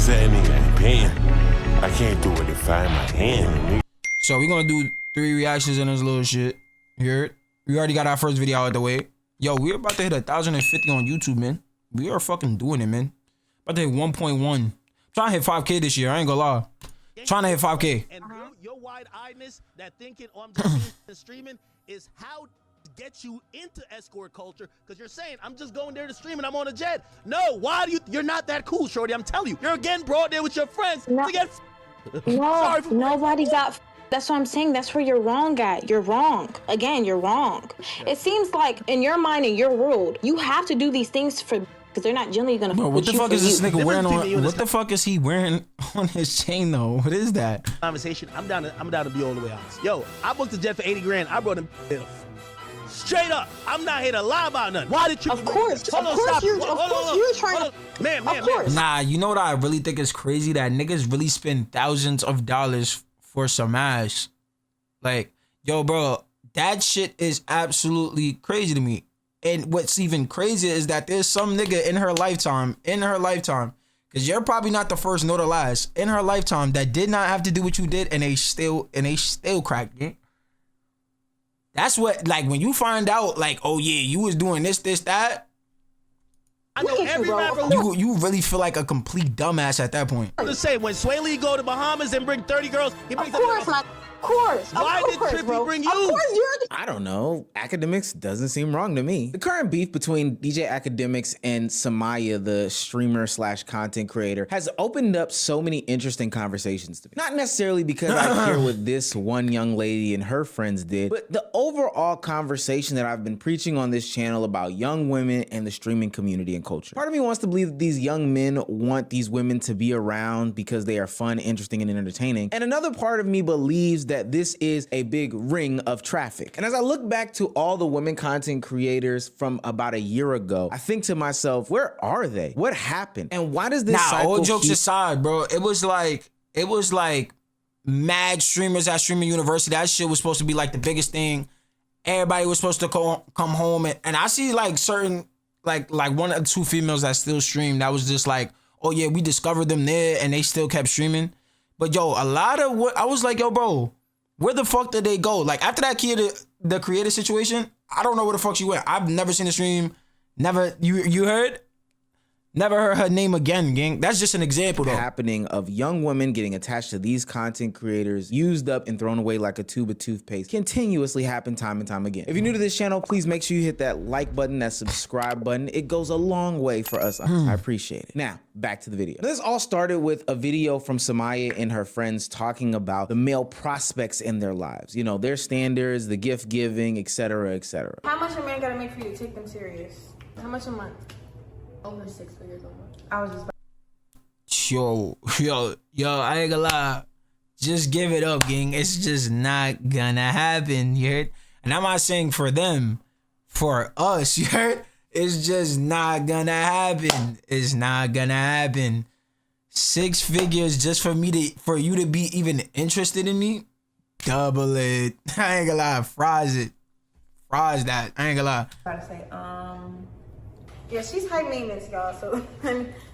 said nigga ain't paying. I can't do it if I in my hand, nigga. So we're gonna do 3 reactions in this little shit. You heard? We already got our first video out the way. Yo, we're about to hit 1,050 on YouTube, man. We are fucking doing it, man. About to hit 1.1. Trying to hit 5K this year. I ain't gonna lie. Trying to hit 5K. And your wide-eyedness, that thinking, oh, I'm just streaming, is how to get you into escort culture. Because you're saying, I'm just going there to stream and I'm on a jet. No, why do you're not that cool, shorty. I'm telling you. You're again brought there with your friends to get no, nobody got. That's what I'm saying. That's where you're wrong at. You're wrong. Again, you're wrong. Yeah. It seems like in your mind, in your world, you have to do these things for. Because they're not generally gonna. Bro, what the fuck is this nigga wearing on? What the fuck is he wearing on his chain though? What is that? Conversation. I'm down to be all the way honest. Yo, I booked a jet for 80 grand. I brought him straight up. I'm not here to lie about nothing. Why did you? Of course, you're trying to. Man. Nah, you know what I really think is crazy? That niggas really spend thousands of dollars for some ass. Like, yo, bro, that shit is absolutely crazy to me. And what's even crazier is that there's some nigga in her lifetime, because you're probably not the first nor the last, in her lifetime that did not have to do what you did, and they still cracked it. That's what, like, when you find out, like, oh yeah, you was doing this, that. I know every rapper. You really feel like a complete dumbass at that point. I'm just saying, when Sway Lee go to Bahamas and bring 30 girls, he brings Of course. Why did Trippy bring you? Of course, I don't know. AKADEMICS doesn't seem wrong to me. The current beef between DJ AKADEMICS and Summyah, the streamer / content creator, has opened up so many interesting conversations to me. Not necessarily because I hear what this one young lady and her friends did, but the overall conversation that I've been preaching on this channel about young women and the streaming community and culture. Part of me wants to believe that these young men want these women to be around because they are fun, interesting, and entertaining. And another part of me believes that this is a big ring of traffic. And as I look back to all the women content creators from about a year ago, I think to myself, where are they? What happened? And why does this cycle all jokes aside, bro, it was like mad streamers at Streaming University. That shit was supposed to be like the biggest thing. Everybody was supposed to come home and I see like certain like 1 or 2 females that still stream that was just like, oh yeah, we discovered them there and they still kept streaming. But yo, a lot of what I was like, yo, bro, where the fuck did they go? Like after that the creator situation, I don't know where the fuck she went. I've never seen the stream. Never, you heard? Never heard her name again, gang. That's just an example though. Happening of young women getting attached to these content creators, used up and thrown away like a tube of toothpaste, continuously happen time and time again. If you're new to this channel, please make sure you hit that like button, that subscribe button. It goes a long way for us. I appreciate it. Now, back to the video. This all started with a video from Summyah and her friends talking about the male prospects in their lives. You know, their standards, the gift giving, etc., etc. How much a man gotta make for you to take them serious? How much a month? Over 6 figures a month. I was just. Yo, I ain't gonna lie. Just give it up, gang. It's just not gonna happen, you heard? And I'm not saying for them, for us, you heard? It's just not gonna happen. It's not gonna happen. 6 figures just for you to be even interested in me? Double it. I ain't gonna lie. Fries it. Fries that. I ain't gonna lie. Try to say, yeah, she's high maintenance, y'all. So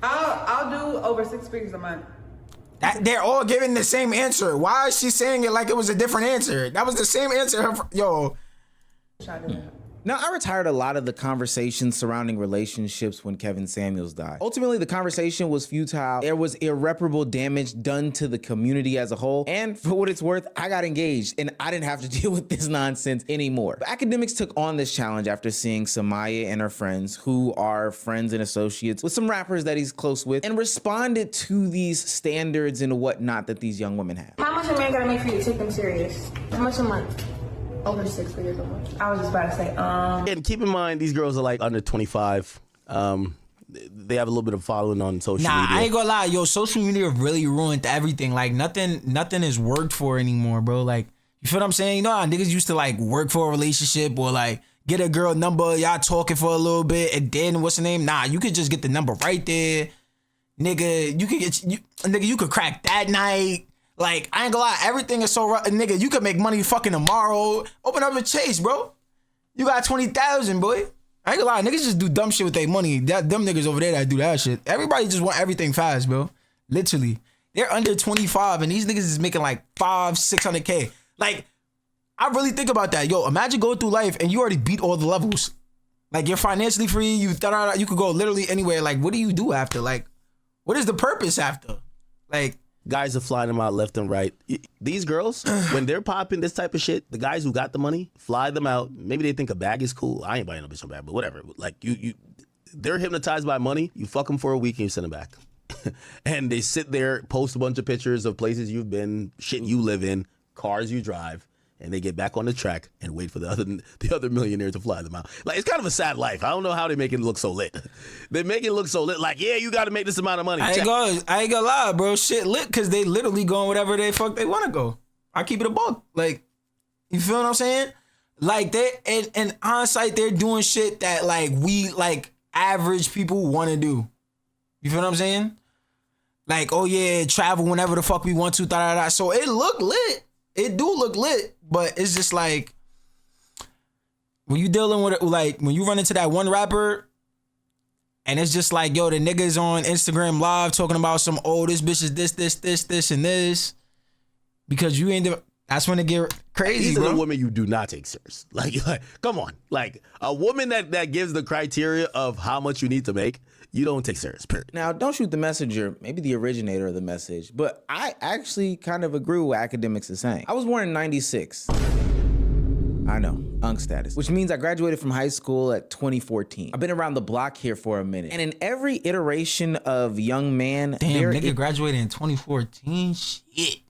I'll do over 6 figures a month. They're all giving the same answer. Why is she saying it like it was a different answer? That was the same answer. Yo. Now, I retired a lot of the conversations surrounding relationships when Kevin Samuels died. Ultimately, the conversation was futile. There was irreparable damage done to the community as a whole. And for what it's worth, I got engaged and I didn't have to deal with this nonsense anymore. But AKADEMICS took on this challenge after seeing Summyah and her friends, who are friends and associates with some rappers that he's close with, and responded to these standards and whatnot that these young women have. How much a man gotta make for you to take them serious? How much a month? Over 6 figures a month. I was just about to say, And keep in mind, these girls are like under 25. They have a little bit of following on social media. I ain't gonna lie, yo, social media really ruined everything. Like nothing is worked for anymore, bro. Like, you feel what I'm saying? You know how niggas used to like work for a relationship or like get a girl number, y'all talking for a little bit, and then what's the name? Nah, you could just get the number right there. Nigga, you could crack that night. Like, I ain't gonna lie, everything is so rough. Nigga, you could make money fucking tomorrow. Open up a Chase, bro. You got 20,000, boy. I ain't gonna lie, niggas just do dumb shit with their money. Them niggas over there that do that shit. Everybody just want everything fast, bro. Literally. They're under 25 and these niggas is making like 500-600K. Like, I really think about that. Yo, imagine going through life and you already beat all the levels. Like, you're financially free, you could go literally anywhere. Like, what do you do after? Like, what is the purpose after? Like, Guys are flying them out left and right. These girls, when they're popping this type of shit, the guys who got the money fly them out. Maybe they think a bag is cool. I ain't buying no bitch no bag, but whatever. Like they're hypnotized by money. You fuck them for a week and you send them back. And they sit there, post a bunch of pictures of places you've been, shit you live in, cars you drive, and they get back on the track and wait for the other millionaire to fly them out. Like, it's kind of a sad life. I don't know how they make it look so lit. They make it look so lit. Like, yeah, you got to make this amount of money. I ain't gonna lie, bro. Shit lit because they literally going whatever they fuck they want to go. I keep it a buck. Like, you feel what I'm saying? Like, they in hindsight, they're doing shit that like we like average people want to do. You feel what I'm saying? Like, oh yeah, travel whenever the fuck we want to. So it look lit. It do look lit, but it's just like when you dealing with like when you run into that one rapper and it's just like, yo, the niggas on Instagram live talking about some, oh, this bitch is this, and this. Because you ain't that's when it get crazy. These bro. are the women you do not take serious. Like come on. Like a woman that gives the criteria of how much you need to make, you don't take serious, period. Now, don't shoot the messenger, maybe the originator of the message, but I actually kind of agree with what Academics is saying. I was born in 96. I know, unk status, which means I graduated from high school at 2014. I've been around the block here for a minute. And in every iteration of young man, damn, nigga graduated in 2014? Shit.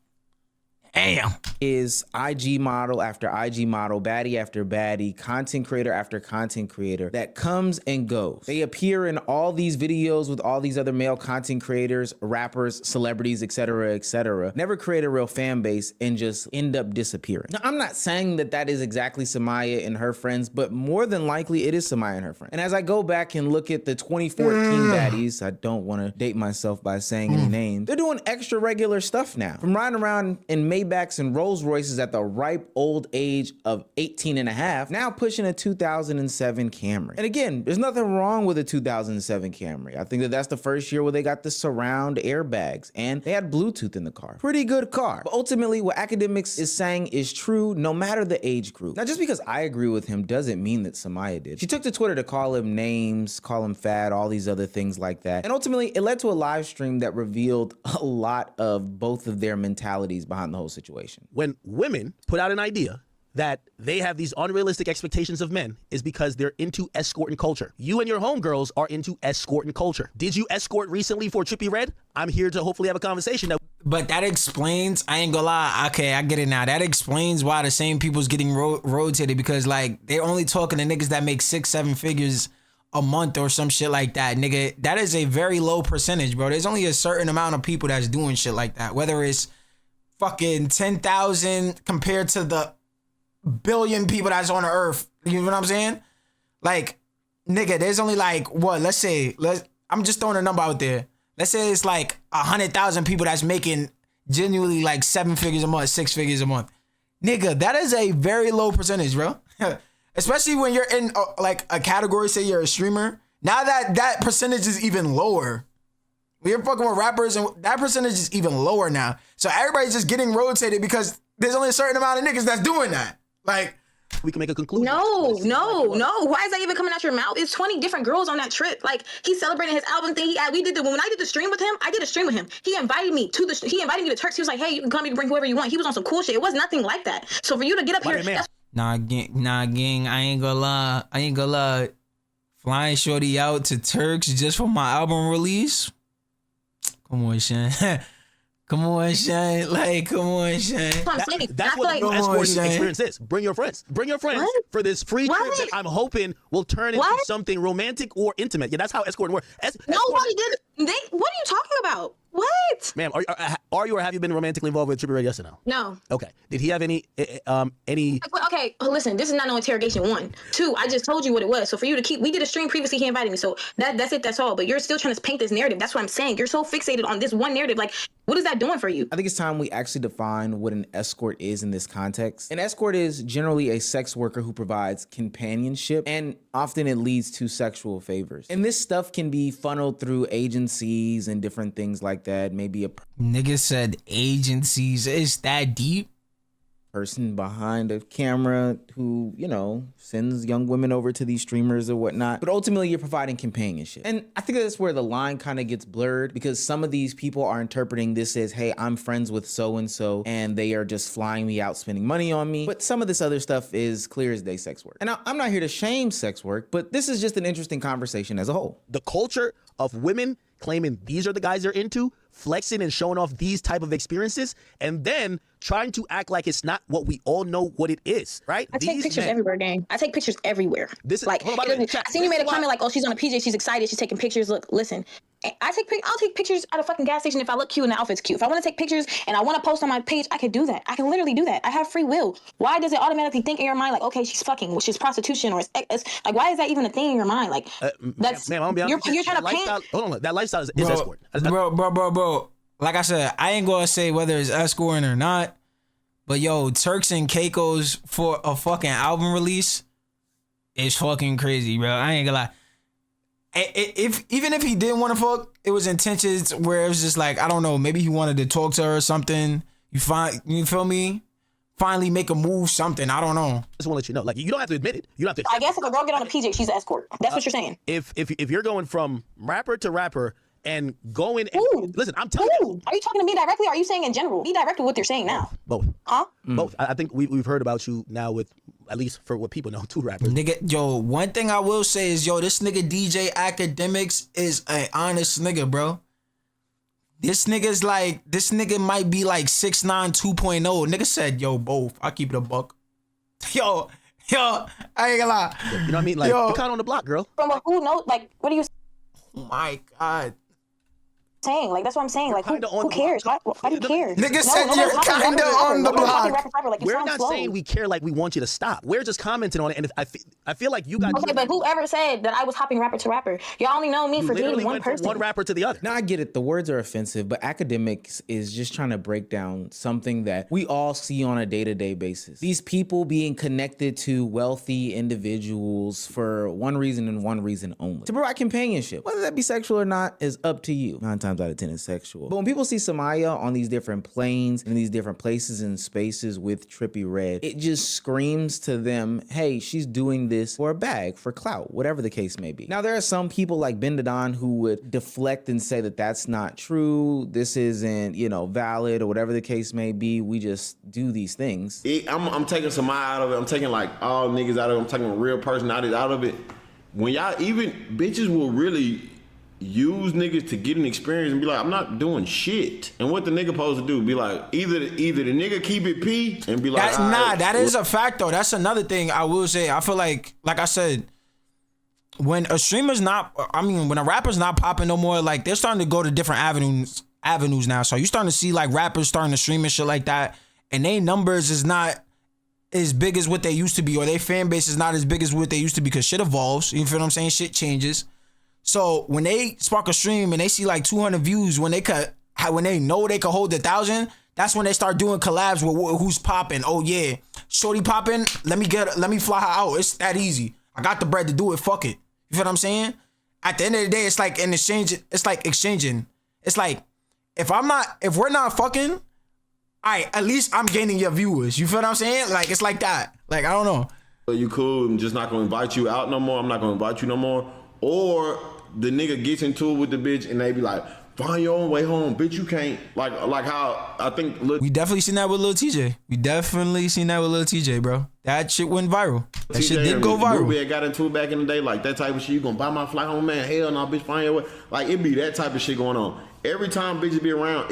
Damn. Is IG model after IG model, baddie after baddie, content creator after content creator that comes and goes. They appear in all these videos with all these other male content creators, rappers, celebrities, etc., never create a real fan base and just end up disappearing. Now, I'm not saying that that is exactly Summyah and her friends, but more than likely it is Summyah and her friends. And as I go back and look at the 2014 baddies, I don't want to date myself by saying any names, they're doing extra regular stuff now. From riding around in Maybachs and Rolls Royces at the ripe old age of 18 and a half, now pushing a 2007 Camry. And again, there's nothing wrong with a 2007 Camry. I think that that's the first year where they got the surround airbags and they had Bluetooth in the car. Pretty good car. But ultimately, what Academics is saying is true no matter the age group. Now, just because I agree with him doesn't mean that Summyah did. She took to Twitter to call him names, call him fat, all these other things like that. And ultimately, it led to a live stream that revealed a lot of both of their mentalities behind the whole situation. When women put out an idea that they have these unrealistic expectations of men is because they're into escorting culture. You and your homegirls are into escorting culture. Did you escort recently for Trippie Redd? I'm here to hopefully have a conversation. But that explains, I ain't gonna lie, okay, I get it now. That explains why the same people's getting rotated because like they're only talking to niggas that make 6-7 figures a month or some shit like that, nigga. That is a very low percentage, bro. There's only a certain amount of people that's doing shit like that, whether it's fucking 10,000 compared to the billion people that's on the earth. You know what I'm saying? Like, nigga, there's only like, what, I'm just throwing a number out there. Let's say it's like 100,000 people that's making genuinely like 7 figures a month, 6 figures a month. Nigga, that is a very low percentage, bro. Especially when you're in like a category, say you're a streamer. Now that percentage is even lower. We're fucking with rappers and that percentage is even lower now. So everybody's just getting rotated because there's only a certain amount of niggas that's doing that. Like, we can make a conclusion. No. Why is that even coming out your mouth? It's 20 different girls on that trip. Like, he's celebrating his album thing. When I did the stream with him, I did a stream with him. He invited me to Turks. He was like, hey, you can come, you can bring whoever you want. He was on some cool shit. It was nothing like that. So for you to get up here, Nah, gang, I ain't gonna lie. Flying shorty out to Turks just for my album release. Come on, Shane. Come on, Shane. Like, come on, Shane. That's what the escorting experience is. Bring your friends. Bring your friends for this free trip that I'm hoping will turn into something romantic or intimate. Yeah, that's how escorting works. Nobody did. What are you talking about? What? Ma'am, are you or have you been romantically involved with Trippie Redd? Yes or no? No. Okay. Did he have any? Okay, listen. This is not no interrogation. 1, 2. I just told you what it was. So for you to keep, we did a stream previously. He invited me. So that's it. That's all. But you're still trying to paint this narrative. That's what I'm saying. You're so fixated on this one narrative. Like, What is that doing for you? I think it's time we actually define what an escort is in this context. An escort is generally a sex worker who provides companionship, and often it leads to sexual favors. And this stuff can be funneled through agencies and different things like that. Maybe a Nigga said agencies. Is that deep? person behind a camera who, you know, sends young women over to these streamers or whatnot. But ultimately, you're providing companionship. And I think that's where the line kind of gets blurred, because some of these people are interpreting this as, hey, I'm friends with so-and-so, and they are just flying me out, spending money on me. But some of this other stuff is clear as day sex work. And I'm not here to shame sex work, but this is just an interesting conversation as a whole. The culture of women claiming these are the guys they're into, flexing and showing off these type of experiences, and then trying to act like it's not what we all know what it is, right? I take pictures everywhere, gang. I take pictures everywhere. This is like, I seen you made a comment like, oh, she's on a PJ, she's excited, she's taking pictures. Look, listen, I'll take pictures at a fucking gas station if I look cute and the outfit's cute. If I want to take pictures and I want to post on my page, I can do that. I can literally do that. I have free will. Why does it automatically think in your mind like, okay, she's fucking, which is prostitution, or it's like, why is that even a thing in your mind? Like, that's ma'am, I'm gonna be honest, you're trying to paint. Hold on, that lifestyle is escort. Bro. Like I said, I ain't gonna say whether it's escorting or not, but yo, Turks and Caicos for a fucking album release is fucking crazy, bro. I ain't gonna lie. Even if he didn't want to fuck, it was intentions where it was just like, I don't know, maybe he wanted to talk to her or something. You feel me? Finally make a move, something. I don't know. I just want to let you know, like, you don't have to admit it. You don't have to. I guess if a girl get on a PJ, she's an escort. That's what you're saying. If you're going from rapper to rapper and going, listen, I'm telling you. Are you talking to me directly, or are you saying in general? Be direct with what you're saying now. Both. Huh? Both. I think we've heard about you now with, at least for what people know, 2 rappers. Nigga, yo, one thing I will say is, yo, this nigga DJ Academics is an honest nigga, bro. This nigga might be like 6'9", 2.0. Nigga said, yo, both. I keep it a buck. Yo, I ain't gonna lie. You know what I mean? Like, you're kind of on the block, girl. From who knows? Like, what are you Oh my God. saying? Like, that's what I'm saying. Like, who cares? Why do you care? Nigga said you're kind of on the block. We're not saying we care like we want you to stop. We're just commenting on it. And I feel like you got... Okay, but whoever said that I was hopping rapper to rapper? Y'all only know me for dating one person. One rapper to the other. Now, I get it. The words are offensive, but Academics is just trying to break down something that we all see on a day-to-day basis. These people being connected to wealthy individuals for one reason and one reason only: to provide companionship. Whether that be sexual or not is up to you. 9 times out of 10 is sexual. But when people see Summyah on these different planes and these different places and spaces with Trippie Redd, it just screams to them, hey, she's doing this for a bag, for clout, whatever the case may be. Now, there are some people like Ben Dadon who would deflect and say that that's not true. This isn't, valid, or whatever the case may be. We just do these things. I'm taking Summyah out of it. I'm taking like all niggas out of it. I'm taking a real person out of it. When y'all, even bitches will really use niggas to get an experience and be like, I'm not doing shit. And what the nigga supposed to do? Be like, either the nigga keep it P and be like, that is a fact though. That's another thing I will say. I feel like I said, when a rapper's not popping no more, like they're starting to go to different avenues now. So you starting to see like rappers starting to stream and shit like that, and their numbers is not as big as what they used to be, or their fan base is not as big as what they used to be, because shit evolves. You feel what I'm saying? Shit changes. So when they spark a stream and they see like 200 views, when they know they could hold 1,000, that's when they start doing collabs with who's popping. Oh yeah, shorty popping. Let me fly her out. It's that easy. I got the bread to do it. Fuck it. You feel what I'm saying? At the end of the day, it's like an exchange. It's like exchanging. It's like if we're not fucking, all right, at least I'm gaining your viewers. You feel what I'm saying? Like it's like that. Like I don't know. You cool? I'm just not gonna invite you out no more. I'm not gonna invite you no more. Or the nigga gets into it with the bitch and they be like, find your own way home, bitch. You can't like how I think. We definitely seen that with Lil TJ. Bro. That shit went viral. That shit did go viral. Ruby had got into it back in the day, like that type of shit. You gonna buy my flight home, man? Hell no, bitch. Find your way. Like it be that type of shit going on. Every time bitches be around,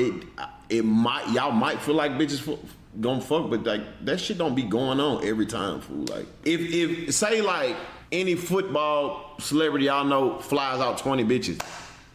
y'all might feel like bitches gonna fuck, but like that shit don't be going on every time, fool. Like if say like any football celebrity y'all know flies out 20 bitches,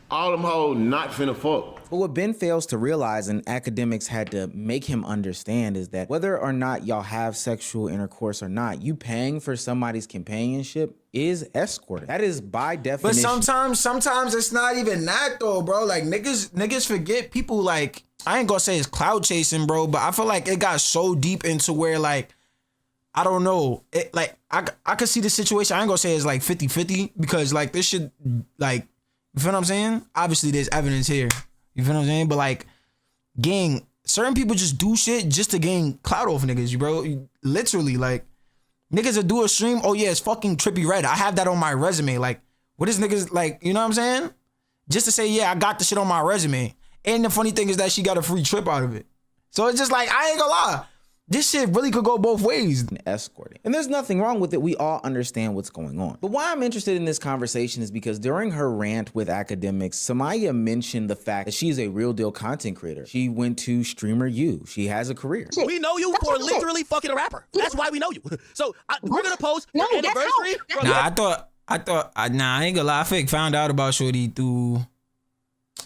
All them hoes not finna fuck. But what Ben fails to realize, and Academics had to make him understand, is that whether or not y'all have sexual intercourse or not, you paying for somebody's companionship is escorting. That is by definition. But sometimes it's not even that though, bro. Like niggas forget people like, I ain't gonna say it's cloud chasing, bro, but I feel like it got so deep into where like, I don't know. It like I could see the situation. I ain't gonna say it's like 50-50 because like this shit like, you feel what I'm saying? Obviously there's evidence here. You feel what I'm saying? But like, gang, certain people just do shit just to gain clout off niggas, bro. Literally, like, niggas that do a stream, oh yeah, it's fucking Trippy Red. I have that on my resume. Like, what is niggas, like, you know what I'm saying? Just to say, yeah, I got the shit on my resume. And the funny thing is that she got a free trip out of it. So it's just like, I ain't gonna lie. This shit really could go both ways. Escorting. And there's nothing wrong with it. We all understand what's going on. But why I'm interested in this conversation is because during her rant with Academics, Summyah mentioned the fact that she's a real deal content creator. She went to Streamer U. She has a career. We know you for literally fucking a rapper. That's why we know you. So we're gonna post your anniversary. I ain't gonna lie. I found out about Shorty through,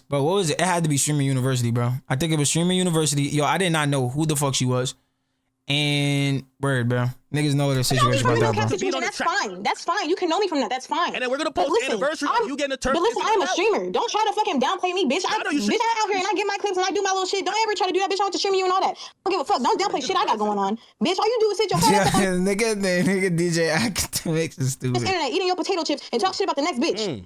bro, what was it? It had to be Streamer University, bro. I think it was Streamer University. Yo, I did not know who the fuck she was. And word, bro. Niggas know the situation about that, bro. That's fine. That's fine. You can know me from that. That's fine. And then we're gonna post anniversary of you getting a turn. But listen, I'm a streamer. Don't try to fucking downplay me, bitch. I out here and I get my clips and I do my little shit. Don't ever try to do that, bitch. I want to stream you and all that. Don't give a fuck. Don't downplay shit I got going on, bitch. All you do is sit your fat ass on nigga DJ Academics is stupid. this internet eating your potato chips and talk shit about the next bitch.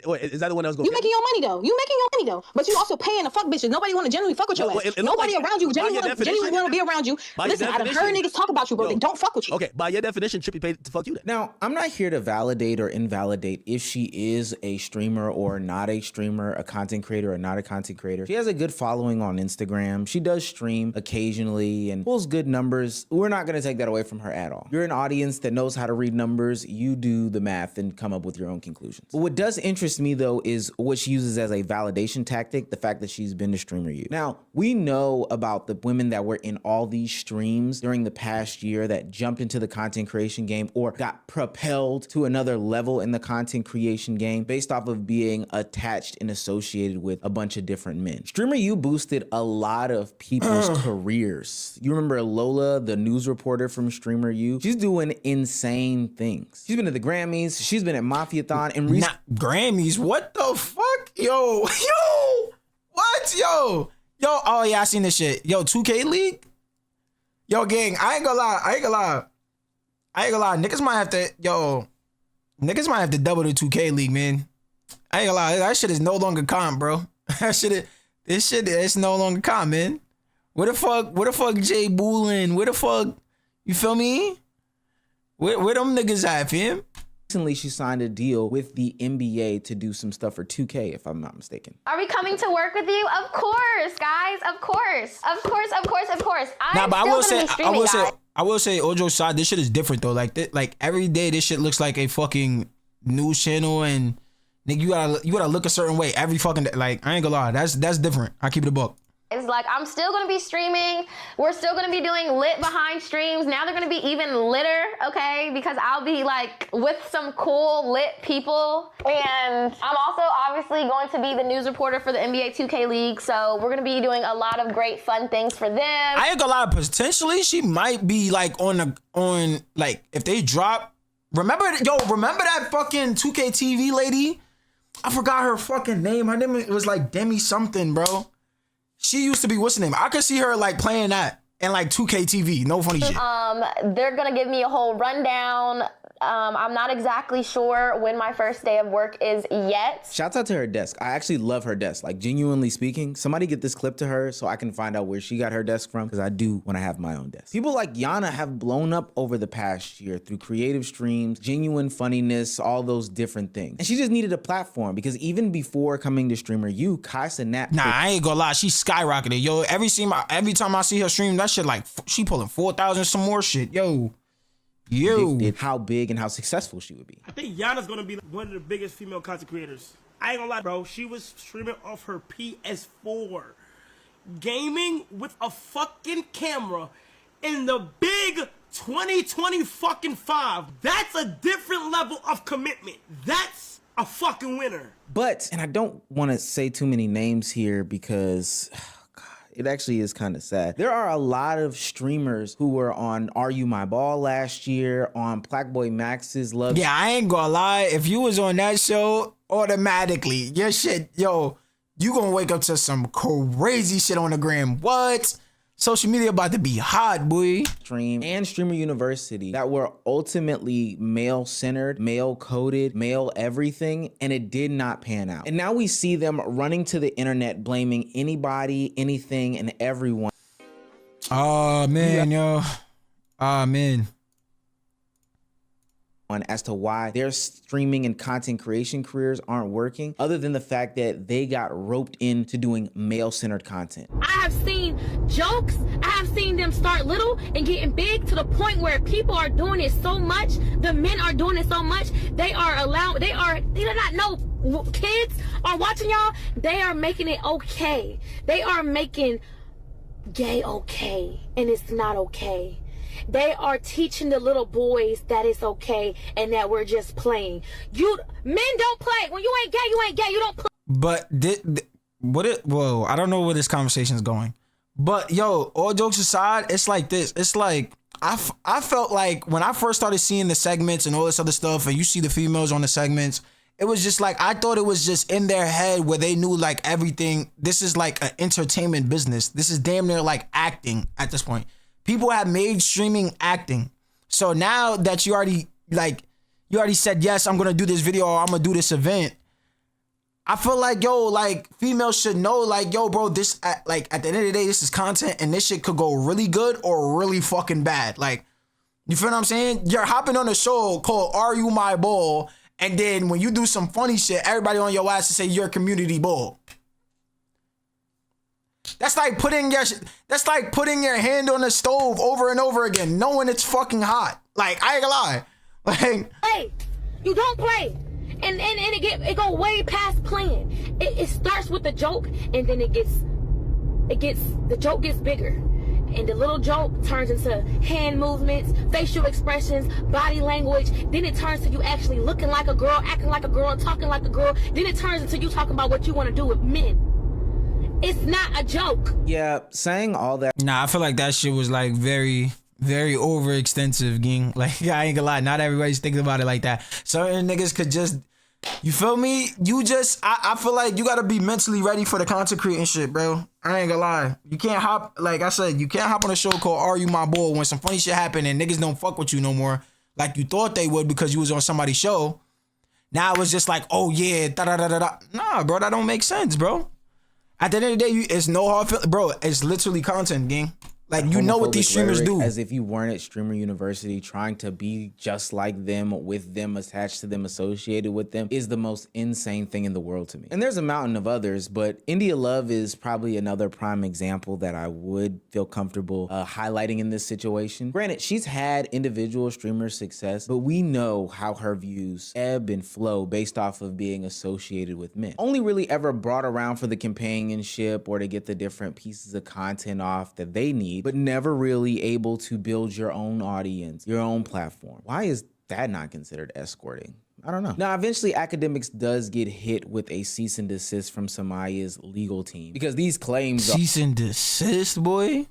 Wait, is that the one that was going? You making your money though. You making your money though. But you also paying the fuck bitches. Nobody want to genuinely fuck with your ass. Nobody around you genuinely want to be around you. Listen, I done heard niggas talk about you, bro. They don't fuck with you. Okay, by your definition, Trippy paid to fuck you then. Now, I'm not here to validate or invalidate if she is a streamer or not a streamer, a content creator or not a content creator. She has a good following on Instagram. She does stream occasionally and pulls good numbers. We're not going to take that away from her at all. You're an audience that knows how to read numbers. You do the math and come up with your own conclusions. But what does interest me though is what she uses as a validation tactic, the fact that she's been to Streamer U. Now, we know about the women that were in all these streams during the past year that jumped into the content creation game or got propelled to another level in the content creation game based off of being attached and associated with a bunch of different men. Streamer U boosted a lot of people's careers. You remember Lola, the news reporter from Streamer U? She's doing insane things. She's been at the Grammys, she's been at Mafiathon, and Not Grammys, what the fuck? Yo, what? Yo, oh yeah, I seen this shit. Yo, 2K League? Yo, gang, I ain't gonna lie. Niggas might have to double the 2K League, man. I ain't gonna lie, that shit is no longer comp, bro. This shit is no longer comp, man. Where the fuck Jay Boolin? Where the fuck, you feel me? Where them niggas at, fam? Recently, she signed a deal with the NBA to do some stuff for 2K, if I'm not mistaken. Are we coming to work with you? Of course, guys. Of course. Nah, but I will say, Ojo side, this shit is different though. Like every day, this shit looks like a fucking news channel, and nigga, you gotta look a certain way every fucking day. Like, I ain't gonna lie, that's different. I keep it a buck. It's like, I'm still gonna be streaming. We're still gonna be doing lit behind streams. Now they're gonna be even litter, okay? Because I'll be like with some cool lit people. And I'm also obviously going to be the news reporter for the NBA 2K League. So we're gonna be doing a lot of great fun things for them. I ain't gonna lie, potentially she might be like on like if they drop. Remember that fucking 2K TV lady? I forgot her fucking name. Her name was like Demi something, bro. She used to be, what's the name? I could see her like playing that in like 2K TV. No funny shit. They're gonna give me a whole rundown. I'm not exactly sure when my first day of work is yet. Shouts out to her desk. I actually love her desk. Like, genuinely speaking, somebody get this clip to her so I can find out where she got her desk from, because I do want to have my own desk. People like Yana have blown up over the past year through creative streams, genuine funniness, all those different things. And she just needed a platform, because even before coming to Streamer U, Kaisa Nap. Nah, I ain't gonna lie, she skyrocketed. Yo, every time I see her stream, that shit like, she pulling 4,000 some more shit. Yo. How big and how successful she would be. I think Yana's gonna be one of the biggest female content creators. I ain't gonna lie, bro. She was streaming off her PS4, gaming with a fucking camera in the big 2020 fucking 5. That's a different level of commitment. That's a fucking winner. But, and I don't want to say too many names here because it actually is kind of sad. There are a lot of streamers who were on Are You My Ball last year, on Blackboy Max's Love. Yeah, I ain't gonna lie. If you was on that show, automatically, your shit, yo, you gonna wake up to some crazy shit on the gram. What? Social media about to be hot, boy. Stream and Streamer University that were ultimately male-centered, male-coded, male everything, and it did not pan out. And now we see them running to the internet, blaming anybody, anything, and everyone. Oh, man, yo. Oh, man. As to why their streaming and content creation careers aren't working, other than the fact that they got roped into doing male-centered content. I have seen jokes, I have seen them start little and getting big to the point where people are doing it so much, the men are doing it so much, they do not know kids are watching y'all, they are making it okay. They are making gay okay, and it's not okay. They are teaching the little boys that it's okay and that we're just playing. Men don't play. When you ain't gay, you ain't gay. You don't play. But whoa, I don't know where this conversation is going. But yo, all jokes aside, it's like this. It's like I felt like when I first started seeing the segments and all this other stuff, and you see the females on the segments, it was just like I thought it was just in their head where they knew like everything. This is like an entertainment business. This is damn near like acting at this point. People have made streaming acting. So now that you already said, yes, I'm going to do this video or I'm going to do this event. I feel like, yo, like females should know like, yo, bro, this like at the end of the day, this is content and this shit could go really good or really fucking bad. Like, you feel what I'm saying? You're hopping on a show called Are You My Ball? And then when you do some funny shit, everybody on your ass to say you're a community bull. That's like putting your hand on the stove over and over again, knowing it's fucking hot. Like, I ain't gonna lie. Like, hey, you don't play. And it go way past playing. It starts with the joke and then the joke gets bigger. And the little joke turns into hand movements, facial expressions, body language. Then it turns to you actually looking like a girl, acting like a girl, talking like a girl. Then it turns into you talking about what you want to do with men. It's not a joke. Yeah, saying all that. Nah, I feel like that shit was like very, very overextensive, gang. Like, I ain't gonna lie, not everybody's thinking about it like that. Certain niggas could just, you feel me? I feel like you gotta be mentally ready for the content creating shit, bro. I ain't gonna lie. You can't hop, like I said, you can't hop on a show called Are You My Boy when some funny shit happen and niggas don't fuck with you no more like you thought they would because you was on somebody's show. Now it's just like, oh yeah, da-da-da-da-da. Nah, bro, that don't make sense, bro. At the end of the day, it's no hard feeling. Bro, it's literally content, gang. Like, you know what these streamers do. As if you weren't at Streamer University trying to be just like them, with them, attached to them, associated with them, is the most insane thing in the world to me. And there's a mountain of others, but India Love is probably another prime example that I would feel comfortable highlighting in this situation. Granted, she's had individual streamer success, but we know how her views ebb and flow based off of being associated with men. Only really ever brought around for the companionship or to get the different pieces of content off that they need, but never really able to build your own audience, your own platform. Why is that not considered escorting? I don't know. Now, eventually, AKADEMICS does get hit with a cease and desist from Summyah's legal team because these claims cease and desist, boy.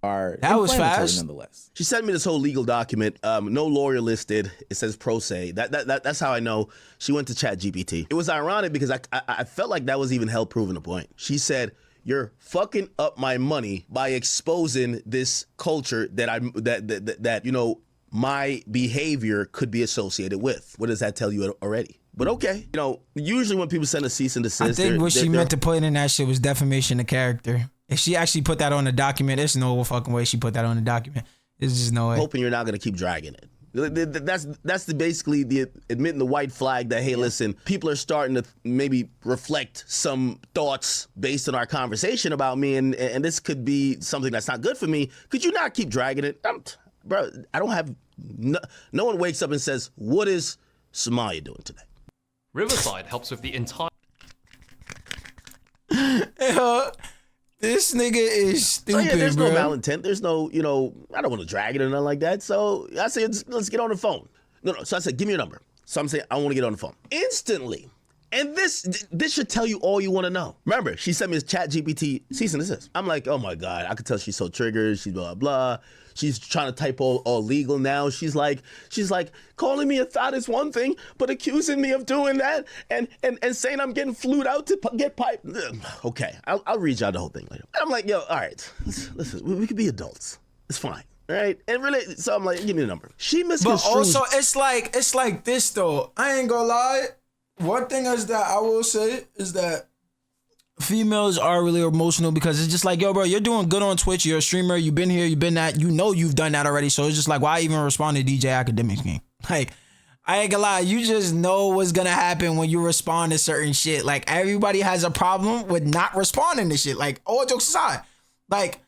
That was fast. Nonetheless, she sent me this whole legal document. No lawyer listed. It says pro se. That's how I know she went to ChatGPT. It was ironic because I felt like that was even hell proving a point. She said, "You're fucking up my money by exposing this culture that you know my behavior could be associated with." What does that tell you already? But okay, you know, usually when people send a cease and desist, I think what she meant to put in that shit was defamation of character. If she actually put that on the document, there's no fucking way she put that on the document. There's just no way. Hoping you're not gonna keep dragging it. That's basically the admitting the white flag that, hey, listen, people are starting to maybe reflect some thoughts based on our conversation about me, and this could be something that's not good for me. Could you not keep dragging it? Bro, I don't have, no one wakes up and says, what is Summyah doing today? Riverside helps with the entire... This nigga is stupid, so yeah, there's bro. no malintent. There's no, I don't want to drag it or nothing like that. So I said, let's get on the phone. No. So I said, give me your number. So I'm saying, I want to get on the phone. Instantly. And this should tell you all you want to know. Remember, she sent me this chat GPT cease and desist. I'm like, oh my God, I could tell she's so triggered. She's blah, blah. She's trying to type all legal now. She's like, calling me a thought is one thing, but accusing me of doing that and saying I'm getting flued out to get piped. Okay, I'll read y'all the whole thing later. And I'm like, yo, all right, listen, we could be adults. It's fine. Right? And really, so I'm like, give me the number. She misconstrued. But also, it's like this though. I ain't gonna lie. One thing is that I will say is that females are really emotional because it's just like, yo, bro, you're doing good on Twitch. You're a streamer. You've been here. You've been that. You know you've done that already. So it's just like, why even respond to DJ Academics game? Like, I ain't gonna lie. You just know what's gonna happen when you respond to certain shit. Like, everybody has a problem with not responding to shit. Like, all jokes aside, like,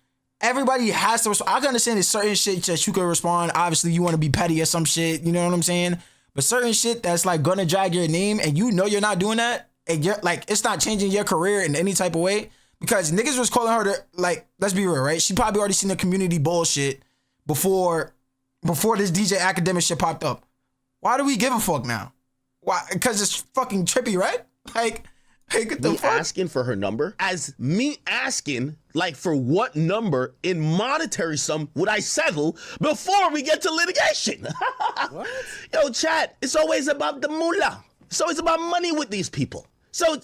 everybody has to respond. I can understand there's certain shit that you can respond. Obviously, you want to be petty or some shit. You know what I'm saying? But certain shit that's like gonna drag your name and you know you're not doing that and you're like, it's not changing your career in any type of way because niggas was calling her to, like, let's be real, right? She probably already seen the community bullshit before this DJ Academic shit popped up. Why do we give a fuck now? Why? Because it's fucking trippy, right? Like, hey, get the fuck? Asking for her number as me asking, like, for what number in monetary sum would I settle before we get to litigation? What? Yo, chat, it's always about the moolah. It's always about money with these people. So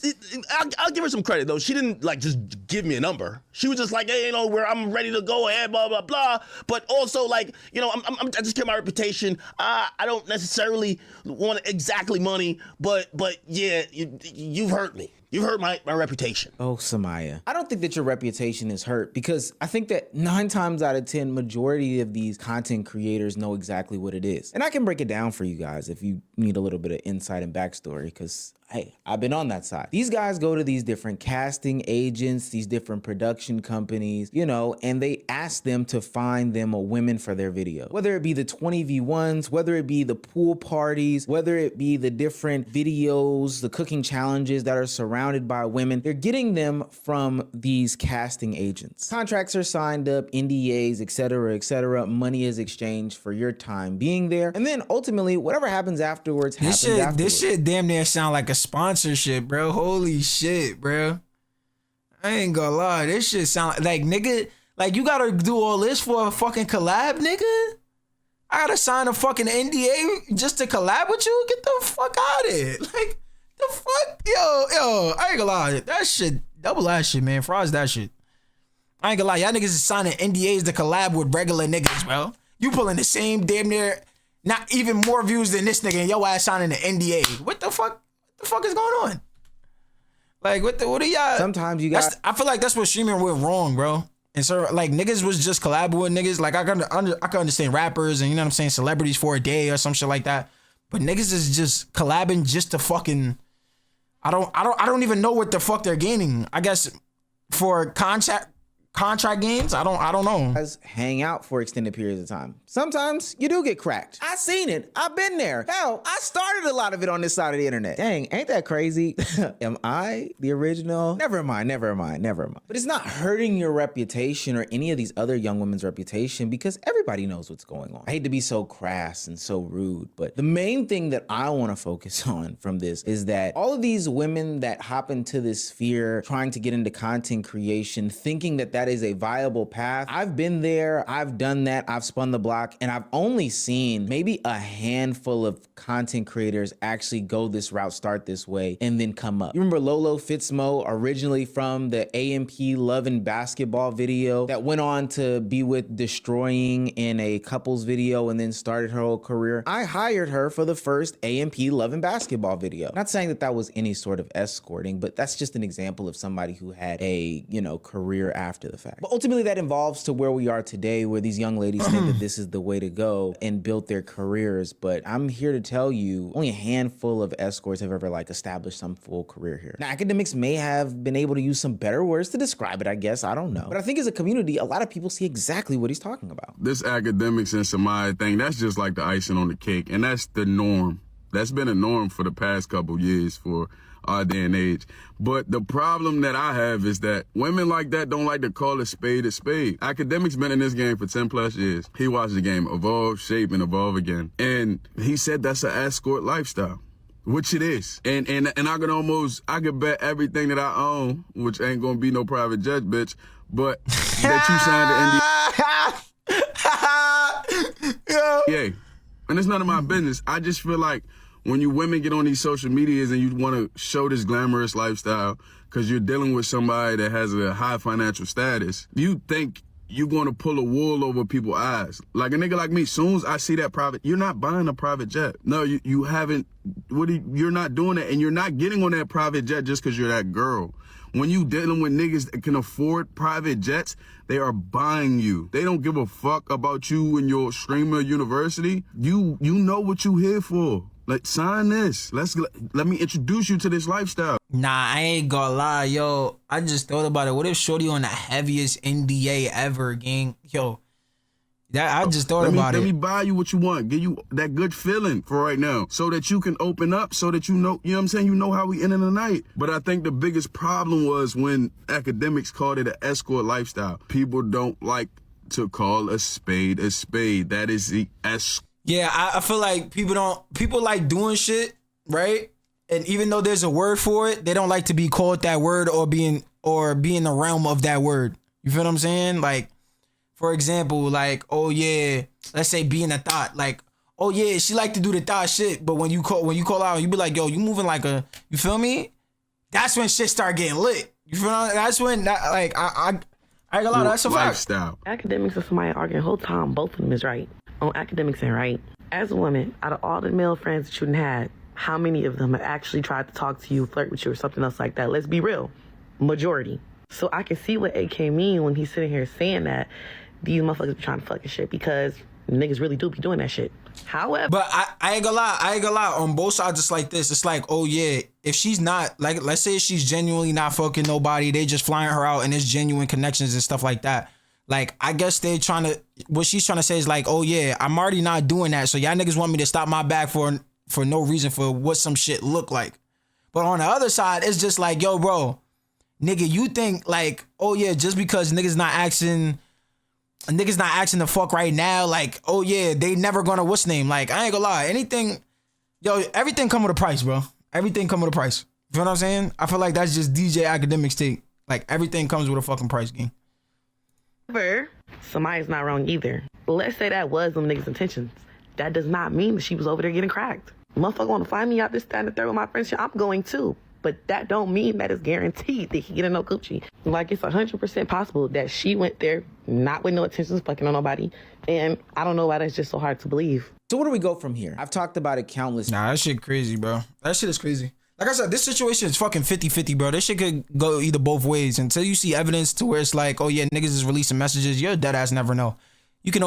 I'll give her some credit, though. She didn't, like, just give me a number. She was just like, hey, you know, where I'm ready to go ahead, blah, blah, blah. But also, like, you know, I just care my reputation. I don't necessarily want exactly money, but yeah, you've hurt me. You've hurt my reputation. Oh, Summyah. I don't think that your reputation is hurt because I think that 9 times out of 10, majority of these content creators know exactly what it is. And I can break it down for you guys if you need a little bit of insight and backstory because, hey, I've been on that side. These guys go to these different casting agents, these different production companies, you know, and they ask them to find them a women for their video. Whether it be the 20v1s, whether it be the pool parties, whether it be the different videos, the cooking challenges that are surrounded by women, they're getting them from these casting agents. Contracts are signed up, NDAs, etc. Money is exchanged for your time being there. And then ultimately, whatever happens afterwards happens afterwards. This shit damn near sound like a sponsorship, bro. Holy shit, bro. I ain't gonna lie. This shit sound like nigga, like you gotta do all this for a fucking collab, nigga? I gotta sign a fucking NDA just to collab with you? Get the fuck out of here. Like, the fuck? Yo, I ain't gonna lie. That shit, double ass shit, man. Fries that shit. I ain't gonna lie. Y'all niggas is signing NDAs to collab with regular niggas, bro. You pulling the same damn near, not even more views than this nigga and your ass signing an NDA. What the fuck? What the fuck is going on? Like, what are y'all? Sometimes you got. I feel like that's what streaming went wrong, bro. And so, like, niggas was just collabing with niggas. Like, I can understand rappers and, you know what I'm saying, celebrities for a day or some shit like that. But niggas is just collabing just to fucking. I don't even know what the fuck they're gaining. I guess for contract gains. I don't know. Guys hang out for extended periods of time. Sometimes you do get cracked. I seen it. I've been there. Hell, I started a lot of it on this side of the internet. Dang, ain't that crazy? Am I the original? Never mind. But it's not hurting your reputation or any of these other young women's reputation because everybody knows what's going on. I hate to be so crass and so rude, but the main thing that I want to focus on from this is that all of these women that hop into this sphere trying to get into content creation, thinking that that is a viable path. I've been there. I've done that. I've spun the block. And I've only seen maybe a handful of content creators actually go this route, start this way, and then come up. You remember Lolo Fitzmo, originally from the AMP Love and Basketball video that went on to be with Destroying in a couples video and then started her whole career? I hired her for the first AMP Love and Basketball video. Not saying that that was any sort of escorting, but that's just an example of somebody who had a, you know, career after the fact. But ultimately that involves to where we are today, where these young ladies think that this is the way to go and build their careers. But I'm here to tell you, only a handful of escorts have ever like established some full career here. Now, Academics may have been able to use some better words to describe it, I guess. I don't know. But I think as a community, a lot of people see exactly what he's talking about. This Academics and Summyah thing, that's just like the icing on the cake. And that's the norm. That's been a norm for the past couple years for our day and age. But the problem that I have is that women like that don't like to call a spade a spade. Academics been in this game for 10 plus years. He watched the game evolve, shape, and evolve again. And he said that's an escort lifestyle, which it is. And I could bet everything that I own, which ain't gonna be no private jet, bitch, but that you signed the NDA. Yeah. And it's none of my business. I just feel like when you women get on these social medias and you want to show this glamorous lifestyle because you're dealing with somebody that has a high financial status, you think you're going to pull a wool over people's eyes. Like a nigga like me, soon as I see that private, you're not buying a private jet. No, you haven't, you're not doing it, and you're not getting on that private jet just because you're that girl. When you dealing with niggas that can afford private jets, they are buying you. They don't give a fuck about you and your streamer university. You know what you here for. Like, sign this. Let me introduce you to this lifestyle. Nah, I ain't gonna lie, yo. I just thought about it. What if shorty on the heaviest NDA ever, gang? Yo, I just thought about it. Let me buy you what you want. Give you that good feeling for right now so that you can open up, so that you know what I'm saying? You know how we end in the night. But I think the biggest problem was when academics called it an escort lifestyle. People don't like to call a spade a spade. That is the escort. Yeah, I feel like people like doing shit, right? And even though there's a word for it, they don't like to be called that word or be in the realm of that word. You feel what I'm saying? Like, for example, like, oh yeah, let's say being a thought. Like, oh yeah, she like to do the thought shit, but when you call out, you be like, yo, you moving like a, you feel me? That's when shit start getting lit. You feel me? That's when I ain't gonna lie, that's a lifestyle. Academics and Summyah arguing the whole time, both of them is right. On academics and right. As a woman, out of all the male friends that you had, how many of them have actually tried to talk to you, flirt with you, or something else like that? Let's be real. Majority. So I can see what AK mean when he's sitting here saying that these motherfuckers be trying to fucking shit, because niggas really do be doing that shit. However, but I ain't gonna lie, on both sides it's like this. It's like, oh yeah, if she's not, like, let's say she's genuinely not fucking nobody, they just flying her out and there's genuine connections and stuff like that. Like, I guess what she's trying to say is like, oh yeah, I'm already not doing that, so y'all niggas want me to stop my bag for no reason, for what some shit look like. But on the other side, it's just like, yo, bro, nigga, you think like, oh yeah, just because niggas not asking the fuck right now, like, oh yeah, they never gonna what's name. Like, I ain't gonna lie, everything come with a price, bro. Everything come with a price. You know what I'm saying? I feel like that's just DJ Academics take. Like, everything comes with a fucking price, gang. Summyah's not wrong either. Let's say that was them niggas' intentions. That does not mean that she was over there getting cracked. Motherfucker want to find me out this, that, and the third with my friends. I'm going too. But that don't mean that it's guaranteed that he get a no coochie. Like, it's 100% possible that she went there not with no intentions fucking on nobody. And I don't know why that's just so hard to believe. So where do we go from here? I've talked about it countless. Nah, that shit crazy, bro. That shit is crazy. Like I said, this situation is fucking 50-50, bro. This shit could go either both ways. Until you see evidence to where it's like, oh yeah, niggas is releasing messages, you're dead ass never know. You can only